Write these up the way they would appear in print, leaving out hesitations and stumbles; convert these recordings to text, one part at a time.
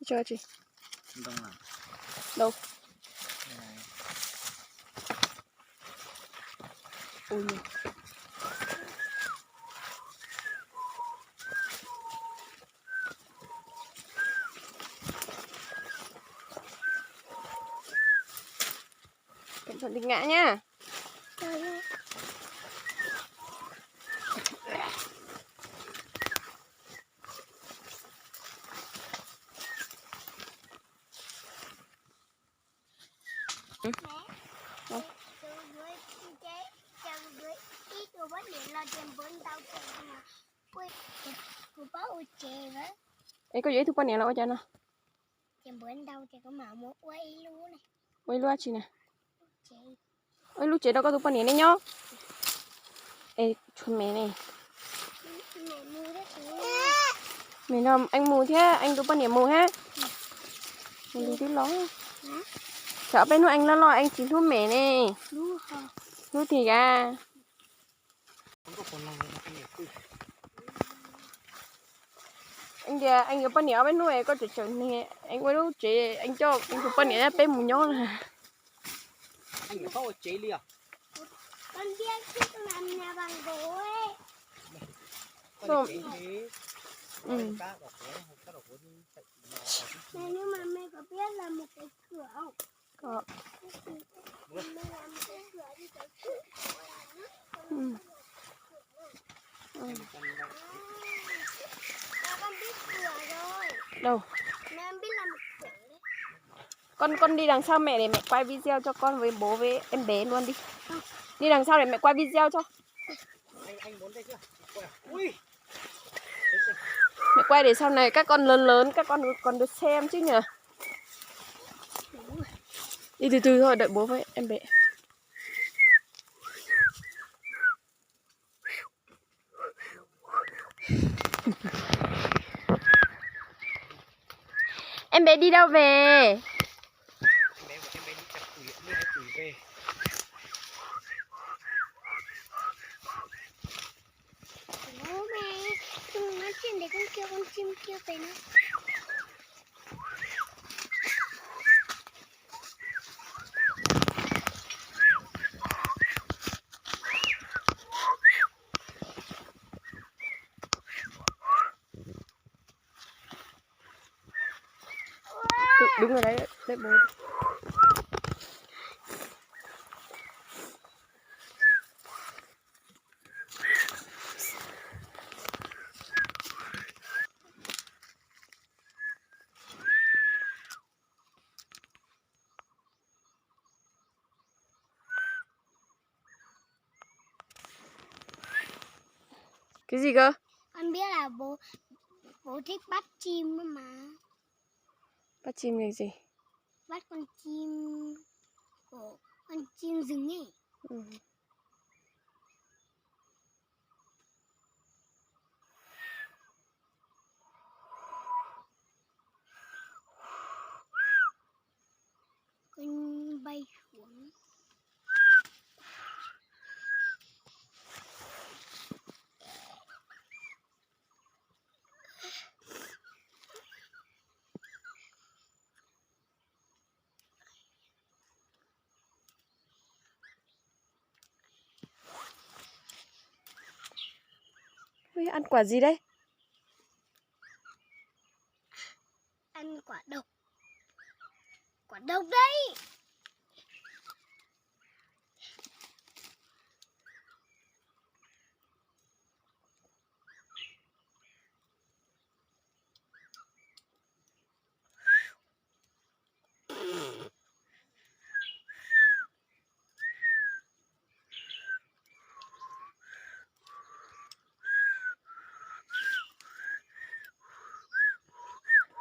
Cho chị. Đông nào? Đâu? Này. Ui. Cẩn thận đừng ngã nha. Ấy có giấy thu quan này là cho nó. Quay loa chị nè. Ôi lúc chế đâu có thu quan này nhá. Ê chuột mẹ này. Mẹ nào anh mù thế, anh thu quan này mù hết. Mình đi tí ló. Sợ bên anh lo anh chỉ thu mẹ này. Thu thì ra. Anh có nĩa bên nuôi có chở nè anh quay lúc chế anh cho anh chụp nĩa ra bên mù nhon là Anh có chế liền. Con biết chứ con làm nhà bằng gỗ ấy. Con chế thế. Này nhưng mà mẹ có biết là một cái cửa không? có. Mẹ làm một cái cửa đi tới cửa. Con biết cửa rồi. Đâu? Mẹ em biết làm một cửa đấy. Con đi đằng sau mẹ để mẹ quay video cho con với bố với em bé luôn đi. Đi đằng sau để mẹ quay video cho. Anh muốn đây chưa? Ui. Mẹ quay để sau này các con lớn các con còn được xem chứ nhỉ. Đi từ từ thôi đợi bố với em bé. Em bé đi đâu về? Em bé đi chặt củi, đi hái củi về. Bố mẹ, đừng nói chuyện để con kêu con chim kêu về nó. Đứng ở đấy đợi bố. Cái gì cơ? Con biết là bố thích bắt chim mà. Bắt chim là gì? Bắt con chim rừng ấy. Con bay xuống. Ui, ăn quả gì đấy? Ăn quả độc. Quả độc đấy.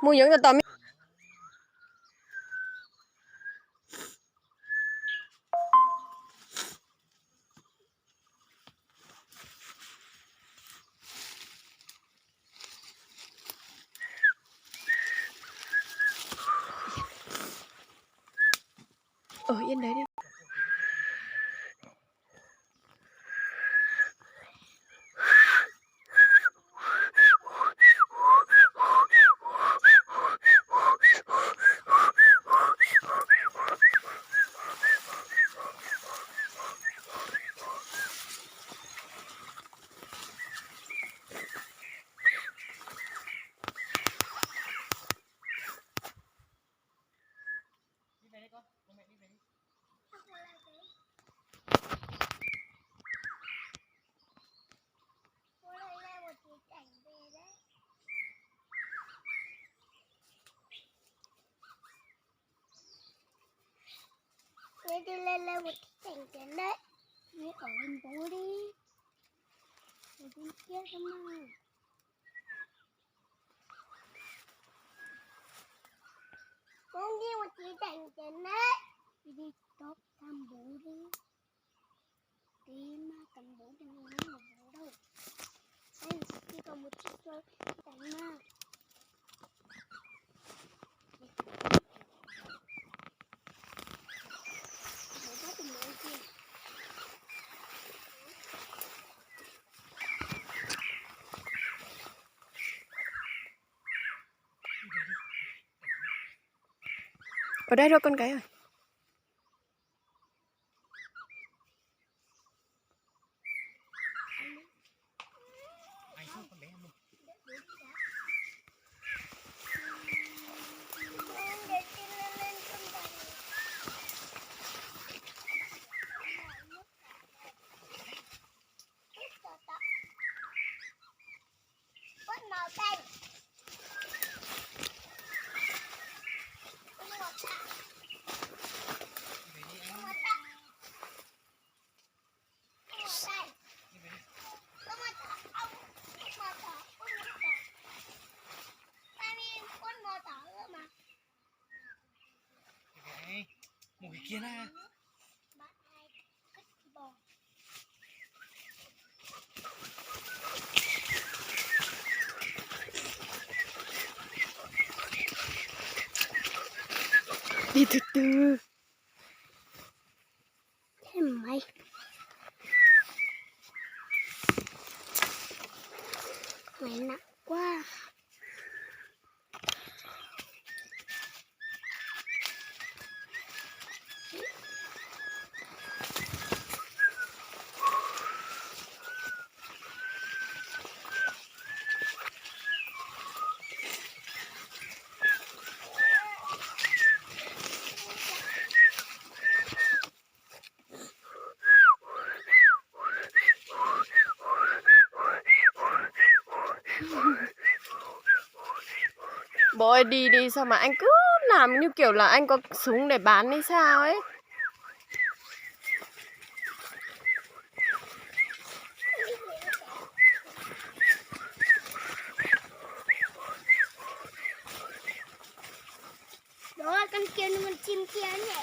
Mua những cái tóm. Ở yên đấy đi. đi lên lên một cái cảnh chén đấy. Đi ở bên bố đi. Ở bên kia cơ mà. Con đi một cái cảnh chén đấy. Đi tốt thăm bố đi. Đi mà tầm bố đừng nói mà bố đâu. Anh đi còn một chiếc rồi. Cảnh mà. Bố bắt tầm bố kia. Ở đây rồi con gái ơi. Ai không con bé em luôn. Mùi kia na. Đi từ từ. Thế mày. Mày nặng quá. Bố ơi đi đi, sao mà anh cứ làm như kiểu là anh có súng để bán hay sao ấy. Đó là con kia con chim kia nhỉ.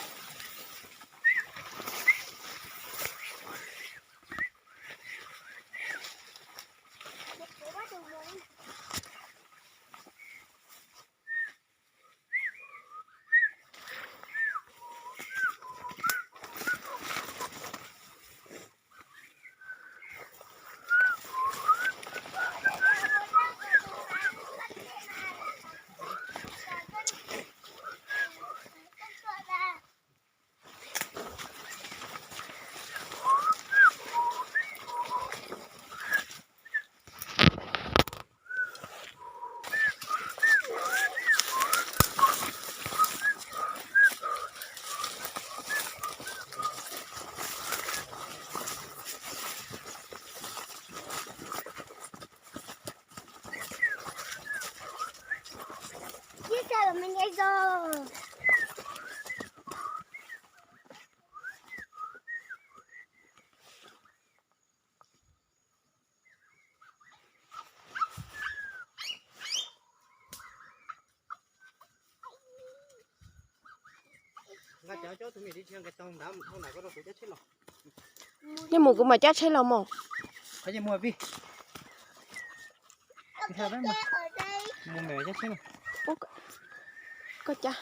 Biết sao là mình ngay rồi. Nga cháu cho tụi mình đi chơi cái tông đá hôm nào có đâu cũng chết rồi. Nhưng mù cũng mà chắc thấy lòng mồ. Phải đi mua vi. Theo đấy mà. Ở đây. Mua mẹ chết rồi. Có cha.